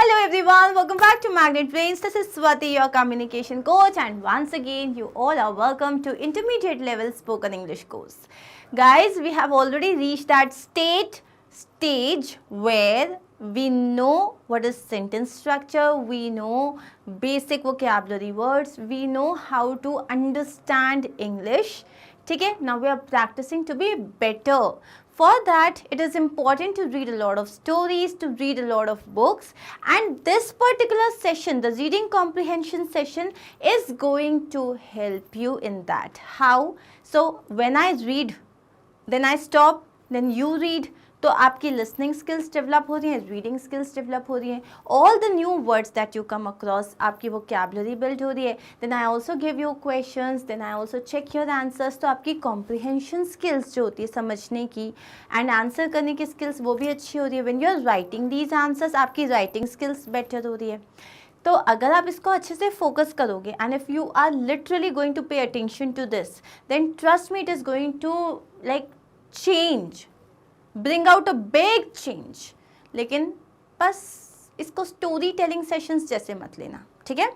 Hello everyone, welcome back to Magnet Brains. This is Swati, your communication coach, and once again you all are welcome to intermediate level spoken English course. Guys, we have already reached that stage where we know what is sentence structure, we know basic vocabulary words, we know how to understand English. Okay, now we are practicing to be better. For that, it is important to read a lot of stories, to read a lot of books, and this particular session, the reading comprehension session, is going to help you in that. How? So, when I read, then I stop, then you read, तो आपकी listening skills develop हो रही हैं, reading skills develop हो रही हैं, all the new words that you come across, आपकी vocabulary build हो रही है, then I also give you questions, then I also check your answers, तो आपकी comprehension skills जो होती है समझने की and answer करने की skills वो भी अच्छी हो रही है. When you are writing these answers, आपकी writing skills better हो रही है. तो अगर आप इसको अच्छे से फोकस करोगे and if you are literally going to pay attention to this, then trust me, it is going to like change, bring out a big change. लेकिन बस इसको स्टोरी टेलिंग सेशंस जैसे मत लेना, ठीक है?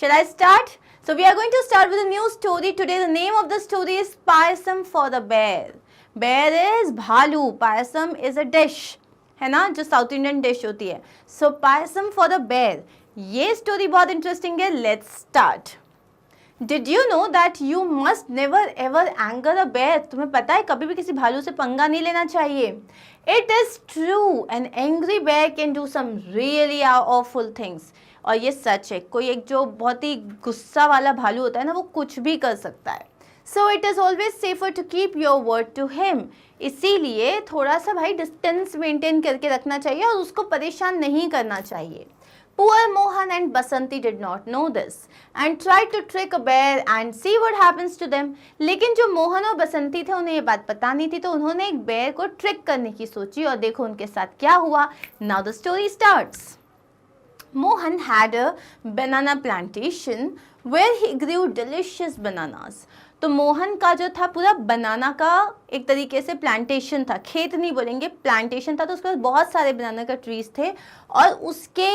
Shall I start? So we are going to start with a new story today. The name of the story is Payasam for the Bear. Bear is भालू, Payasam is a dish, है ना, जो south Indian dish होती है. So Payasam for the Bear. ये story बहुत interesting है. Let's start. Did you know that you must never ever anger a bear? तुम्हें पता है कभी भी किसी भालू से पंगा नहीं लेना चाहिए. It is true, an angry bear can do some really awful things. और ये सच है. कोई एक जो बहुत ही गुस्सा वाला भालू होता है ना, वो कुछ भी कर सकता है. So it is always safer to keep your word to him. इसीलिए थोड़ा सा भाई डिस्टेंस मेंटेन करके रखना चाहिए और उसको परेशान नहीं करना चाहिए. Poor Mohan and Basanti did not know this and tried to trick a bear and see what happens to them. लेकिन जो मोहन और बसंती थे उन्हें ये बात पता नहीं थी, तो उन्होंने एक बेर को ट्रिक करने की सोची और देखो उनके साथ क्या हुआ. Now the story starts. Mohan had a banana plantation where he grew delicious bananas. तो मोहन का जो था पूरा बनाना का एक तरीके से प्लांटेशन था, खेत नहीं बोलेंगे, प्लांटेशन था. तो उसके पास बहुत सारे बनाना का ट्रीज थे और उसके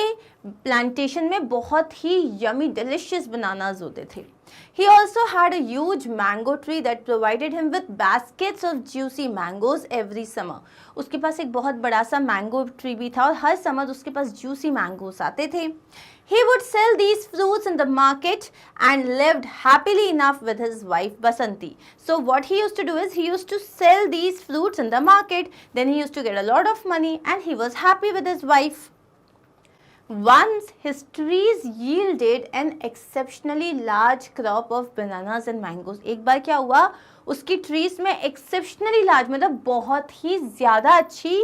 प्लांटेशन में बहुत ही यमी डिलिशियस बनानास होते थे. He also had a huge mango tree that provided him with baskets of juicy mangoes every summer. उसके पास एक बहुत बड़ा सा मैंगो ट्री भी था और हर समर उसके पास जूसी मैंगोस आते थे. He would sell these fruits in the market and lived happily enough with his wife Basanti. So what he used to do is he used to sell these fruits in the market. Then he used to get a lot of money and he was happy with his wife. Once his trees yielded an exceptionally large crop of bananas and mangoes. एक बार क्या हुआ, उसकी trees में exceptionally large मतलब बहुत ही ज़्यादा अच्छी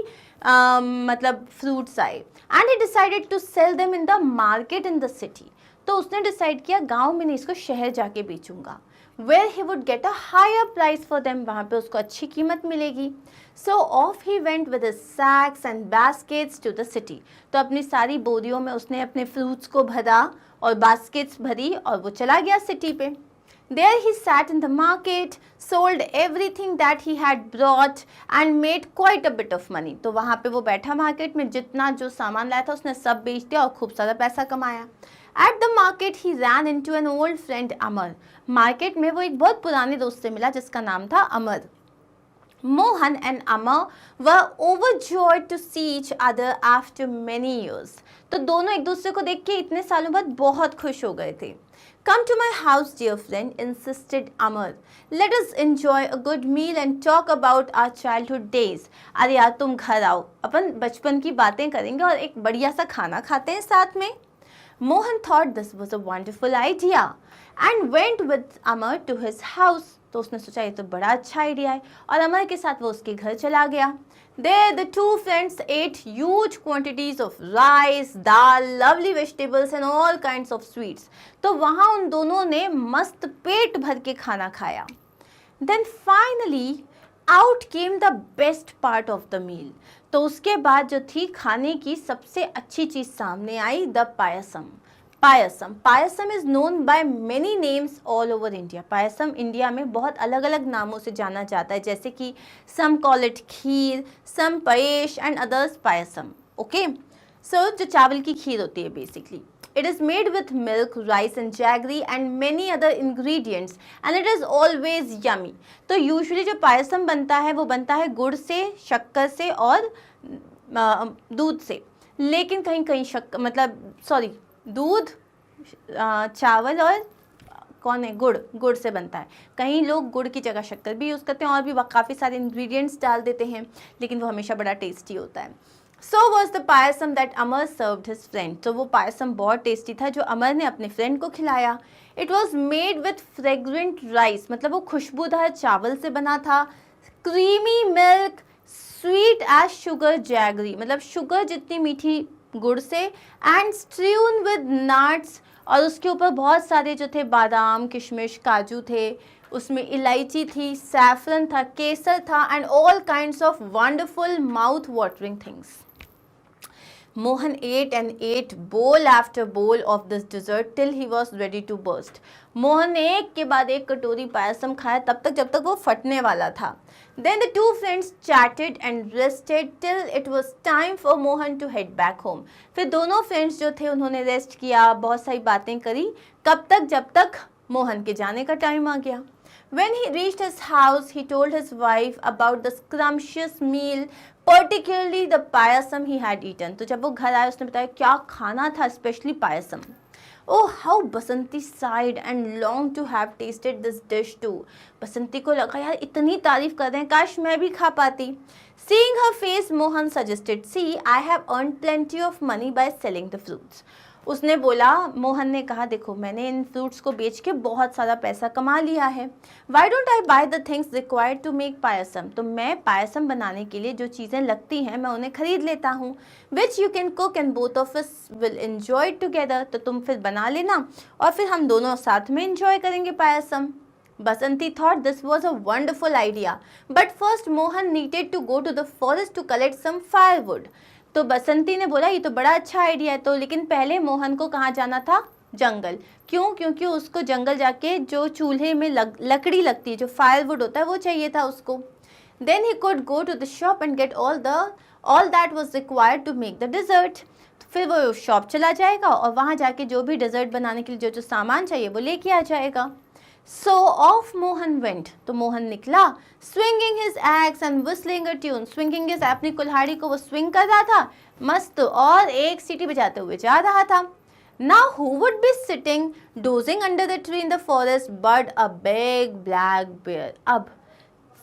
मतलब फ्रूट्स आए. And he decided to sell them in the market in the city. तो उसने डिसाइड किया गांव में नहीं, इसको शहर जाके बेचूंगा. Where he would get a higher price for them, वहाँ पे उसको अच्छी कीमत मिलेगी. So off he went with his sacks and baskets to the city. तो अपनी सारी बोरियों में उसने अपने फ्रूट्स को भरा और बास्केट्स भरी और वो चला गया सिटी पे. There he sat in the market, sold everything that he had brought and made quite a bit of money. तो वहाँ पे वो बैठा मार्केट में, जितना जो सामान लाया था उसने सब बेच दिया और खूब सारा पैसा कमाया. At the market he ran into an old friend Amar. Market में वो एक बहुत पुराने दोस्त से मिला जिसका नाम था अमर. Mohan and Amar were overjoyed to see each other after many years. तो दोनों एक दूसरे को देख के इतने सालों बाद बहुत खुश हो गए थे. Come to my house, dear friend, insisted Amar. Let us enjoy a good meal and talk about our childhood days. अरे यार तुम घर आओ, अपन बचपन की बातें करेंगे और एक बढ़िया सा खाना खाते हैं साथ में. Mohan thought this was a wonderful idea and went with Amar to his house. तो उसने सोचा ये तो बड़ा अच्छा आइडिया है और अमर के साथ वो उसके घर चला गया. There the two friends ate huge quantities of rice, dal, lovely vegetables and all kinds of sweets. तो वहाँ उन दोनों ने मस्त पेट भर के खाना खाया. Then finally out came the best part of the meal. तो उसके बाद जो थी खाने की सबसे अच्छी चीज़ सामने आई, the payasam. Payasam. Payasam is known by many names all over India. Payasam India में बहुत अलग अलग नामों से जाना जाता है, जैसे कि some call it kheer, some payesh and others payasam. Okay, so जो चावल की खीर होती है basically, it is made with milk, rice and jaggery and many other ingredients and it is always yummy. तो यूजुअली जो पायसम बनता है वो बनता है गुड़ से, शक्कर से और दूध से, लेकिन कहीं कहीं दूध, चावल और गुड़ से बनता है। कहीं लोग गुड़ की जगह शक्कर भी यूज़ करते हैं और भी काफ़ी सारे इंग्रेडिएंट्स डाल देते हैं, लेकिन वो हमेशा बड़ा टेस्टी होता है। So was the payasam that Amar served his friend. तो वो पायसम बहुत टेस्टी था जो अमर ने अपने फ्रेंड को खिलाया। It was made with fragrant rice, मतलब वो खुशबूदार चावल से बना था। Creamy milk, sweet as sugar jaggery, मतलब शुगर जितनी मीठी गुड़ से, and strewn with nuts, और उसके ऊपर बहुत सारे जो थे बादाम, किशमिश, काजू थे, उसमें इलायची थी, सैफरन था, केसर था, and all kinds of wonderful mouth watering things. Mohan ate and ate bowl after bowl of this dessert till he was ready to burst. Mohan ने एक के बाद एक कटोरी पायसम खाया तब तक जब तक वो फटने वाला था। Then the two friends chatted and rested till it was time for Mohan to head back home. फिर दोनों फ्रेंड्स जो थे उन्होंने रेस्ट किया, बहुत सारी बातें करी, कब तक, जब तक मोहन के जाने का टाइम आ गया। When he reached his house, he told his wife about the scrumptious meal, particularly the payasam he had eaten. तो जब वो घर आए उसने बताया क्या खाना था, specially payasam. Oh, how Basanti sighed and longed to have tasted this dish too. बसंती को लगा यार इतनी तारीफ कर रहे हैं, काश मैं भी खा पाती। Seeing her face, Mohan suggested, "See, I have earned plenty of money by selling the fruits." उसने बोला, मोहन ने कहा देखो मैंने इन फ्रूट्स को बेच के बहुत सारा पैसा कमा लिया है। Why don't I buy the things required to make payasam? तो मैं पायसम बनाने के लिए जो चीज़ें लगती हैं मैं उन्हें खरीद लेता हूँ। Which you can cook and both of us will enjoy it together. तो तुम फिर बना लेना और फिर हम दोनों साथ में enjoy करेंगे payasam. Basanti thought this was a wonderful idea, but first Mohan needed to go to the forest to collect some firewood. तो बसंती ने बोला ये तो बड़ा अच्छा आइडिया है, तो लेकिन पहले मोहन को कहाँ जाना था, जंगल। क्यों? क्योंकि उसको जंगल जाके जो चूल्हे में लकड़ी लगती है, जो फायरवुड होता है, वो चाहिए था उसको। Then he could go to the shop and get all that was required to make the dessert. फिर वो शॉप चला जाएगा और वहाँ जाके जो भी डेजर्ट बनाने के लिए जो सामान चाहिए वो लेके आ जाएगा। So off Mohan went. तो मोहन निकला, swinging his axe and whistling a tune. Swinging is अपनी कुल्हाड़ी को वो swing कर रहा था मस्त और एक सीटी बजाते हुए जा रहा था। Now who would be sitting dozing under the tree in the forest but a big black bear? अब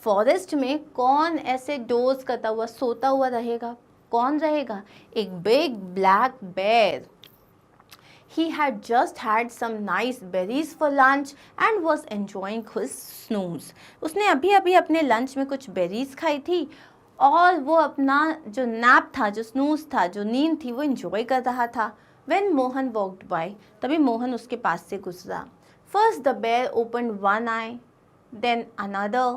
फॉरेस्ट में कौन ऐसे डोज करता हुआ सोता हुआ रहेगा? कौन रहेगा? एक big black bear. He had just had some nice berries for lunch and was enjoying his snooze. उसने अभी अभी अपने लंच में कुछ बेरीज खाई थी और वो अपना जो नैप था, जो स्नूज था, जो नींद थी, वो एंजॉय कर रहा था। When Mohan walked by, तभी मोहन उसके पास से गुजरा। First the bear opened one eye, then another,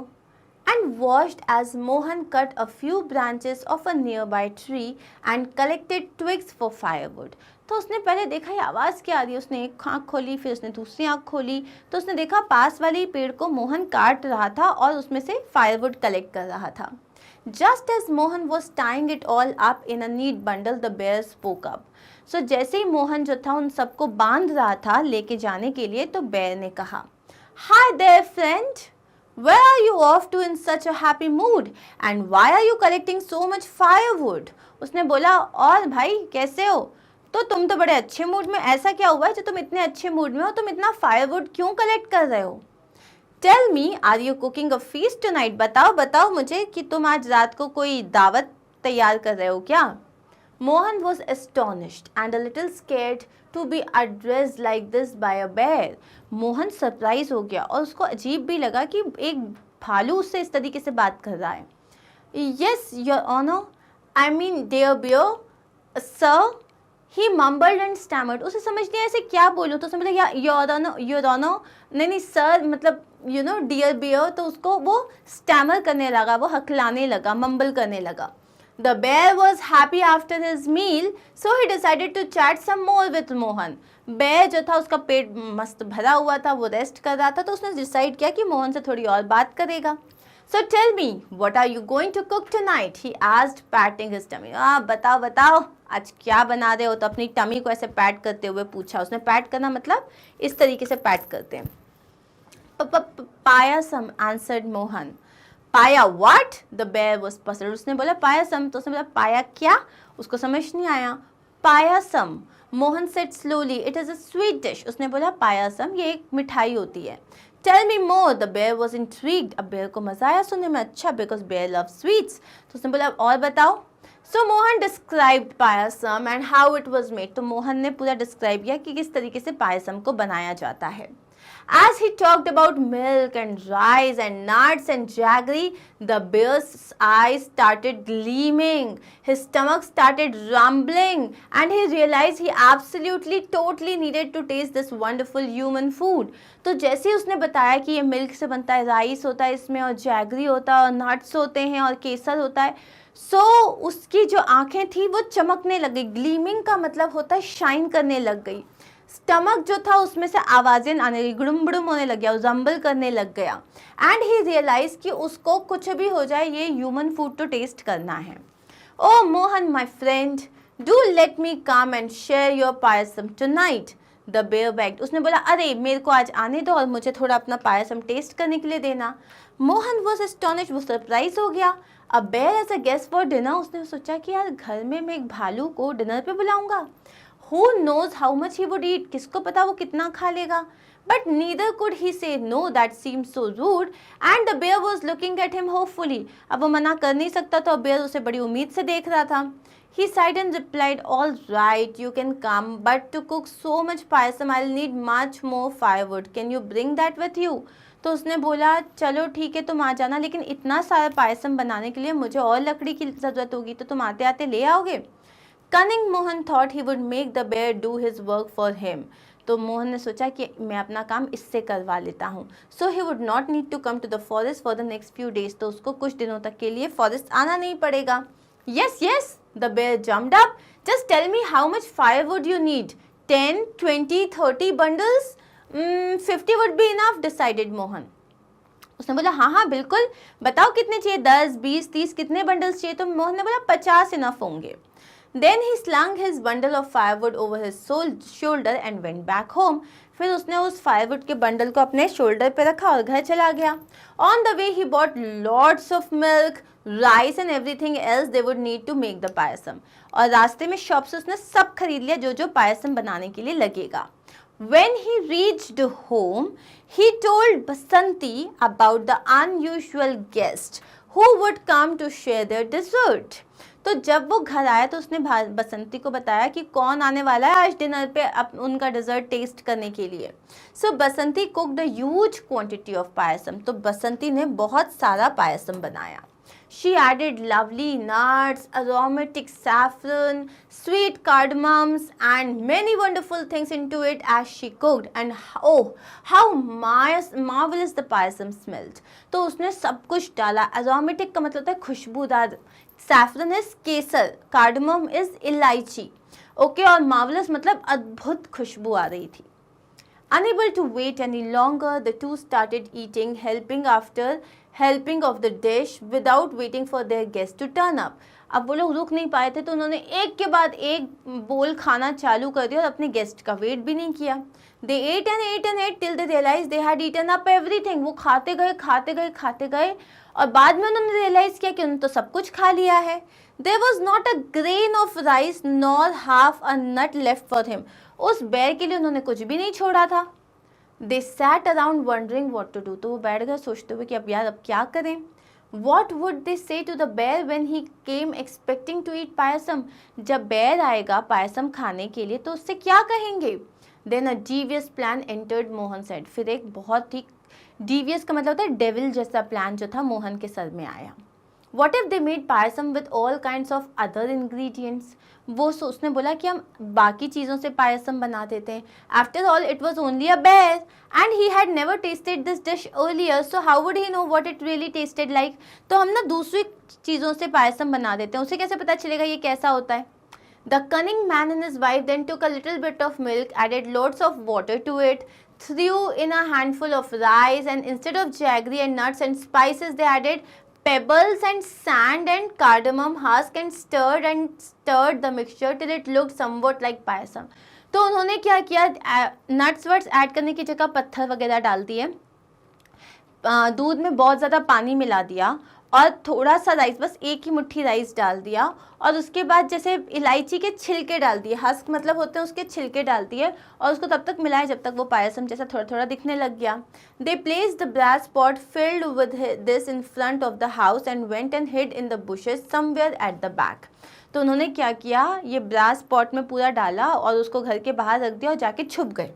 and watched as Mohan cut a few branches of a nearby tree and collected twigs for firewood. तो उसने पहले देखा ये आवाज़ क्या आ रही है, उसने एक आँख खोली, फिर उसने दूसरी आँख खोली, तो उसने देखा पास वाले पेड़ को मोहन काट रहा था और उसमें से फायरवुड कलेक्ट कर रहा था। Just as Mohan was tying it all up in a neat bundle, the bear spoke up. So जैसे ही मोहन जो था उन सबको बांध रहा था लेके जाने के लिए, तो बेयर ने कहा, Hi there friend, where are you off to in such a happy mood and why are you collecting so much firewood? उसने बोला, और भाई कैसे हो? तो तुम तो बड़े अच्छे मूड में, ऐसा क्या हुआ है जो तुम इतने अच्छे मूड में हो? तुम इतना फायरवुड क्यों कलेक्ट कर रहे हो? Tell me, are you cooking a feast tonight? बताओ मुझे कि तुम आज रात को कोई दावत तैयार कर रहे हो क्या? Mohan was astonished and a little scared to be addressed like this by a bear. Mohan surprise हो गया और उसको अजीब भी लगा कि एक भालू उससे इस तरीके से बात कर रहा है। Yes, your honor, I mean dear bear, sir. He mumbled and stammered. उसे समझ नहीं आया ऐसे क्या बोलूँ, तो उसने बोला your honor, नहीं सर, मतलब you know dear bear, तो उसको वो स्टैमर करने लगा, वो हकलाने लगा, मम्बल करने लगा। The bear was happy after his meal, so he decided to chat some more with Mohan. Bear जो था उसका पेट मस्त भरा हुआ था, वो रेस्ट कर रहा था, तो उसने डिसाइड किया कि मोहन से थोड़ी और बात करेगा। So tell me, what are you going to cook tonight? He asked, patting his tummy. बताओ बताओ आज क्या बना रहे हो? तो अपनी टमी को ऐसे पैट करते हुए पूछा उसने. पैट करना मतलब इस तरीके से पैट करते हैं. पायासम, answered मोहन. पाया what? The bear was puzzled. उसने बोला पायासम, तो उसने बोला पाया क्या? उसको समझ नहीं आया. Payasam. Mohan said slowly, it is a sweet dish. उसने बोला पायासम ये एक मिठाई होती है. Tell me more. The bear was intrigued. अब bear को मजा आया सुनने में. अच्छा, because bear loves sweets. तो उसने बोला और बताओ. So Mohan described payasam and how it was made. तो मोहन ने पूरा describe किया कि किस तरीके से पायसम को बनाया जाता है. As he talked about milk and rice and nuts and jaggery, the bear's eyes started gleaming, his stomach started rumbling, and he realized he absolutely totally needed to taste this wonderful human food. तो जैसे ही उसने बताया कि ये milk से बनता है, rice होता है इसमें और जैगरी होता है और नट्स होते हैं और केसर होता है, उसकी जो आंखें थी वो चमकने लग गई. ग्लीमिंग का मतलब होता है शाइन करने लग गई. स्टमक जो था उसमें से आवाज़ें आने लगी, गुड़ुम बुड़ुम होने लग गया, जम्बल करने लग गया. एंड ही रियलाइज कि उसको कुछ भी हो जाए ये ह्यूमन फूड तो टेस्ट करना है. Oh Mohan my friend, do let me come and share your payasam tonight. The bear begged. उसने बोला अरे मेरे को आज आने दो और मुझे थोड़ा अपना पायसम टेस्ट करने के लिए देना. मोहन वॉज एस्टोनिश्ड, वो सरप्राइज हो गया. A bear as a guest for dinner. उसने सोचा कि यार घर में मैं एक भालू को डिनर पे बुलाऊंगा. Who knows how much he would eat? किसको पता वो कितना खा लेगा. But neither could he say no. That seemed so rude. And the bear was looking at him hopefully. अब वो मना कर नहीं सकता तो bear उसे बड़ी उम्मीद से देख रहा था. He sighed and replied, all right, you can come, but to cook so much payasam, I'll need much more firewood. Can you bring that with you? तो उसने बोला चलो ठीक है तुम आ जाना, लेकिन इतना सारा पायसम बनाने के लिए मुझे और लकड़ी की ज़रूरत होगी, तो तुम आते आते ले आओगे. Cunning Mohan thought he would make the bear do his work for him. तो मोहन ने सोचा कि मैं अपना काम इससे करवा लेता हूँ. So he would not need to come to the forest for the next few days. तो उसको कुछ दिनों तक के लिए फॉरेस्ट आना नहीं पड़ेगा. Yes, yes, the bear jumped up. Just tell me how much firewood you need. 10, 20, 30 bundles? 50 would be enough, decided Mohan. उसने बोला हाँ हाँ बिल्कुल, बताओ कितने चाहिए, 10, 20, 30 कितने बंडल्स चाहिए. तो मोहन ने बोला 50 इनफ होंगे. Then he slung his bundle of firewood over his shoulder and went back home. फिर उसने उस firewood के बंडल को अपने शोल्डर पे रखा और घर चला गया. On the way he bought lots of milk, rice and everything else they would need to make the payasam. और रास्ते में शॉप से उसने सब खरीद लिया जो जो पायसम बनाने के लिए लगेगा. When he reached home, he told Basanti about the unusual guest who would come to share their dessert. तो जब वो घर आया तो उसने बसंती को बताया कि कौन आने वाला है आज डिनर पे उनका डिज़र्ट टेस्ट करने के लिए. So Basanti cooked a huge quantity of payasam. तो बसंती ने बहुत सारा पायसम बनाया. She added lovely nuts, aromatic saffron, sweet cardamoms and many wonderful things into it as she cooked. And oh, how marvelous the payasam smelled. तो उसने सब कुछ डाला. Aromatic का मतलब होता है खुशबूदार. Saffron is Kesar, cardamom is इलायची. ओके, और marvelous मतलब अद्भुत खुशबू आ रही थी. Unable to wait any longer, the two started eating, helping of the dish without waiting for their guests to turn up. अब वो लोग रुक नहीं पाए थे तो उन्होंने एक के बाद एक बोल खाना चालू कर दिया और अपने गेस्ट का वेट भी नहीं किया. They ate and ate and ate till they realized they had eaten up everything. वो खाते गए और बाद में उन्होंने रियलाइज किया कि उन्होंने तो सब कुछ खा लिया है. There was not a grain of rice nor half a nut left for him. उस बेर के लिए उन्होंने कुछ भी नहीं छोड़ा था. They sat around wondering what to do. तो वो बैठ गए सोचते हुए कि अब यार अब क्या करें. What would they say to the bear when he came expecting to eat payasam? जब बेर आएगा पायसम खाने के लिए तो उससे क्या कहेंगे. Then a devious plan entered Mohan's head. फिर एक बहुत ही devious का मतलब होता है डेविल जैसा प्लान जो था मोहन के सर में आया. What if they made payasam with all kinds of other ingredients? वो उसने बोला कि हम बाकी चीज़ों से पायसम बना देते हैं. After all, it was only a bear and he had never tasted this dish earlier, so how would he know what it really tasted like? तो हम ना दूसरी चीज़ों से पायसम बना देते हैं, उसे कैसे पता चलेगा ये कैसा होता है. The cunning man and his wife then took a little bit of milk, added loads of water to it, threw in a handful of rice, and instead of jaggery and nuts and spices, they added pebbles and sand and cardamom husk and stirred the mixture till it looked somewhat like payasam. तो उन्होंने क्या किया, nuts वर्ट्स add करने की जगह पत्थर वगैरह डाल दिए, दूध में बहुत ज़्यादा पानी मिला दिया और थोड़ा सा राइस, बस एक ही मुट्ठी राइस डाल दिया, और उसके बाद जैसे इलायची के छिलके डाल दिए, हस्क मतलब होते हैं उसके छिलके डाल दिए, और उसको तब तक मिलाया जब तक वो पायसम जैसा थोड़ा थोड़ा दिखने लग गया. They place the brass pot filled with this in front of the house and went and hid in the bushes somewhere at the back. तो उन्होंने क्या किया, ये ब्रास पॉट में पूरा डाला और उसको घर के बाहर रख दिया और जाके छुप गए.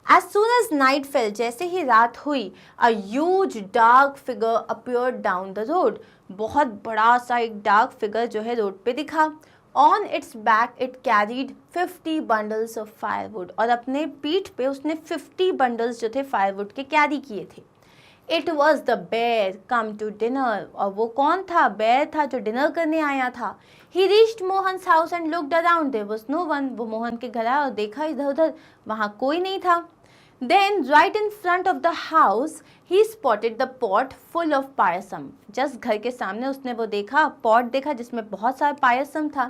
As soon as night fell, जैसे ही रात हुई, a huge dark figure appeared down the road. बहुत बड़ा सा एक डार्क फिगर जो है रोड पे दिखा. On its back it carried 50 bundles of firewood. और अपने पीठ पे उसने 50 bundles जो थे firewood के कैरी किए थे. It was the bear come to dinner. और वो कौन था, बेयर था जो डिनर करने आया था. He reached Mohan's house and looked around. There was no one. वो मोहन के घर आया और देखा इधर उधर, वहाँ कोई नहीं था. Then right in front of the house he spotted the pot full of payasam. Just घर के सामने उसने वो देखा, पॉट देखा जिसमें बहुत सारा पायसम था.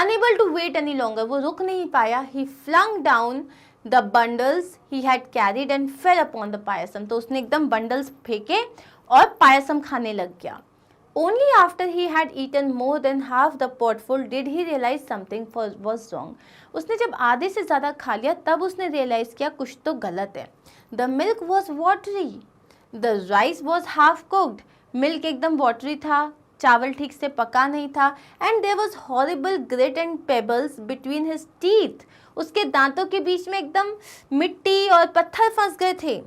Unable to wait any longer, वो रुक नहीं पाया. He flung down the bundles he had carried and fell upon the payasam. तो उसने एकदम bundles फेंके और पायसम खाने लग गया. Only after he had eaten more than half the pot full did he realize something was wrong. उसने जब आधे से ज़्यादा खा लिया तब उसने रियलाइज़ किया कुछ तो गलत है. The milk was watery. The rice was half cooked. Milk एकदम watery था, चावल ठीक से पका नहीं था. And there was horrible grit and pebbles between his teeth. उसके दांतों के बीच में एकदम मिट्टी और पत्थर फंस गए थे.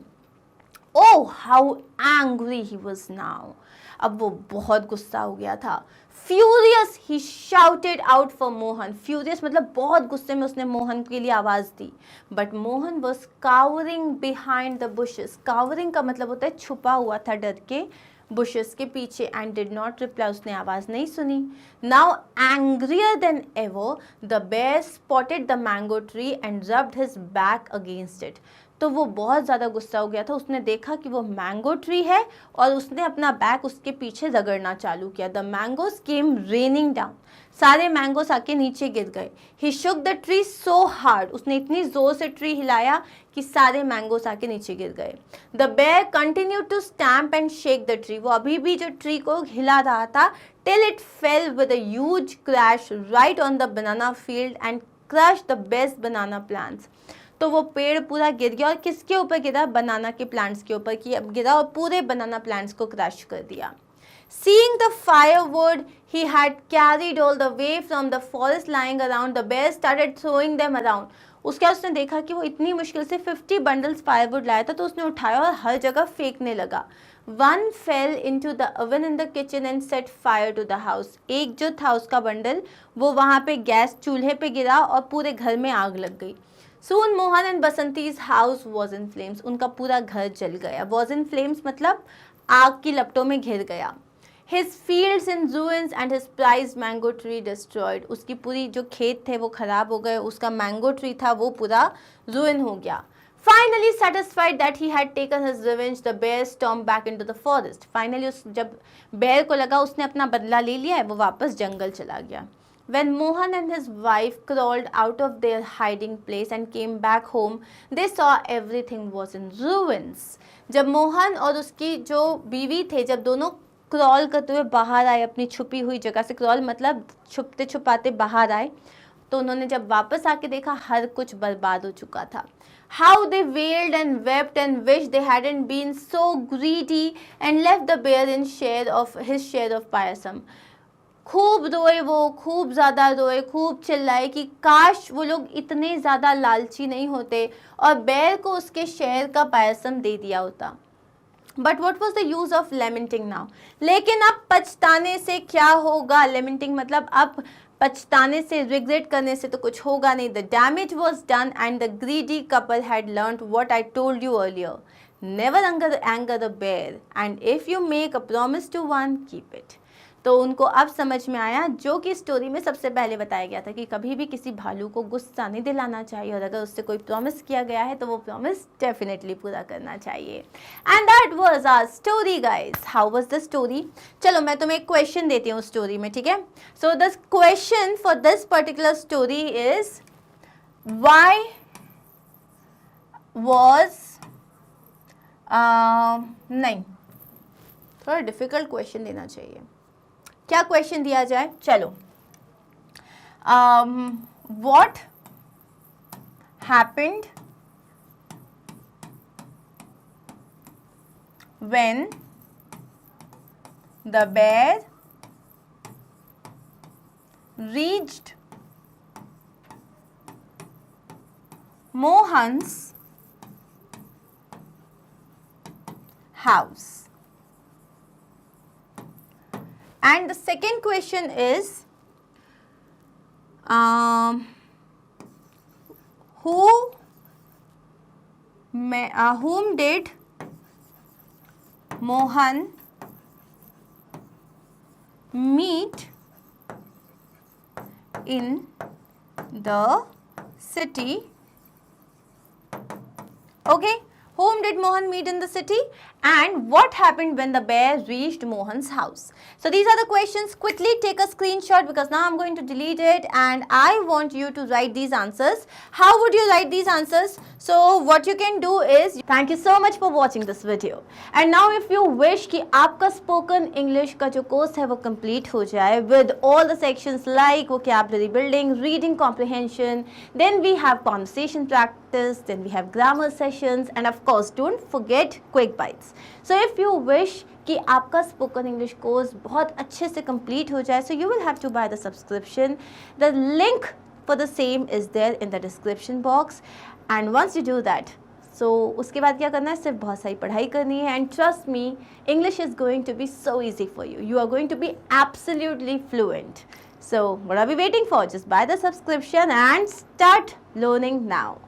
Oh, how angry he was now. अब वो बहुत गुस्सा हो गया था. Furious, he shouted out for Mohan. Furious मतलब बहुत गुस्से में उसने मोहन के लिए आवाज़ दी. But Mohan was cowering behind the bushes. Cowering का मतलब होता है छुपा हुआ था डर के bushes के पीछे, and did not reply. उसने आवाज़ नहीं सुनी. Now angrier than ever, the bear spotted the mango tree and rubbed his back against it. तो वो बहुत ज़्यादा गुस्सा हो गया था. उसने देखा कि वो मैंगो ट्री है और उसने अपना बैक उसके पीछे रगड़ना चालू किया. The mangoes came raining down. सारे मैंगोस आके नीचे गिर गए. He shook the tree so hard. उसने इतनी ज़ोर से ट्री हिलाया कि सारे मैंगोस आके नीचे गिर गए. The bear continue to stamp and shake the tree. वो अभी भी जो ट्री को हिला रहा था till it fell with a huge crash right on the banana field and crush the best banana plants. तो वो पेड़ पूरा गिर गया और किसके ऊपर गिरा, बनाना के प्लांट्स के ऊपर की गिरा और पूरे बनाना प्लांट्स को क्रश कर दिया. Seeing the firewood he had carried all the way from the forest lying around, the bear started throwing them around. उसके बाद उसने देखा कि वो इतनी मुश्किल से 50 बंडल्स फायरवुड लाया था तो उसने उठाया और हर जगह फेंकने लगा. One fell into the oven in the kitchen and set fire to the house. एक जो था उसका बंडल वो वहाँ पे गैस चूल्हे पे गिरा और पूरे घर में आग लग गई. Soon Mohan and Basanti's house was in flames. उनका पूरा घर जल गया. Was in flames मतलब आग की लपटों में घिर गया. His fields in ruins and his prized mango tree destroyed. उसकी पूरी जो खेत थे वो खराब हो गए. उसका मैंगो ट्री था वो पूरा ruin हो गया. Finally satisfied that he had taken his revenge, the bear stormed back into the forest. Finally उस जब बेयर को लगा उसने अपना बदला ले लिया है वो वापस जंगल चला गया. When Mohan and his wife crawled out of their hiding place and came back home, they saw everything was in ruins. जब मोहन और उसकी जो बीवी थे जब दोनों क्रॉल करते हुए बाहर आए अपनी छुपी हुई जगह से, क्रॉल मतलब छुपते छुपाते बाहर आए, तो उन्होंने जब वापस आके देखा हर कुछ बर्बाद हो चुका था. How they wailed and wept and wished they hadn't been so greedy and left the bear in his share of payasam. खूब रोए वो, खूब ज़्यादा रोए, खूब चिल्लाए कि काश वो लोग इतने ज़्यादा लालची नहीं होते और बेर को उसके शेयर का पायसम दे दिया होता. But what was the use of lamenting now. लेकिन अब पछताने से क्या होगा. लेमेंटिंग मतलब अब पछताने से, रिग्रेट करने से तो कुछ होगा नहीं. The damage was done and the greedy couple had learned what I told you earlier. Never anger the bear and if you make a promise to one keep it. तो उनको अब समझ में आया जो कि स्टोरी में सबसे पहले बताया गया था कि कभी भी किसी भालू को गुस्सा नहीं दिलाना चाहिए और अगर उससे कोई प्रॉमिस किया गया है तो वो प्रॉमिस डेफिनेटली पूरा करना चाहिए. And that was our story guys. How was the story? चलो मैं तुम्हें एक क्वेश्चन देती हूँ स्टोरी में, ठीक है? So the question for this particular story is why was नहीं, थोड़ा डिफिकल्ट क्वेश्चन देना चाहिए. क्या क्वेश्चन दिया जाए? चलो, what happened when the bear reached Mohan's house? And the second question is, whom did Mohan meet in the city? Okay, whom did Mohan meet in the city and what happened when the bear reached Mohan's house? So these are the questions. Quickly take a screenshot because now I'm going to delete it and I want you to write these answers. How would you write these answers? So what you can do is, thank you so much for watching this video. And now if you wish कि आपका spoken English का जो course है वो complete हो जाए with all the sections like vocabulary building, reading comprehension, then we have conversation practice, then we have grammar sessions and of course don't forget quick bites. So if you wish कि आपका spoken English course बहुत अच्छे से complete हो जाए, so you will have to buy the subscription. The link for the same is there in the description box. And once you do that, so उसके बाद क्या करना है? सिर्फ बहुत सारी पढ़ाई करनी है and trust me, English is going to be so easy for you. You are going to be absolutely fluent. So what are we waiting for? Just buy the subscription and start learning now.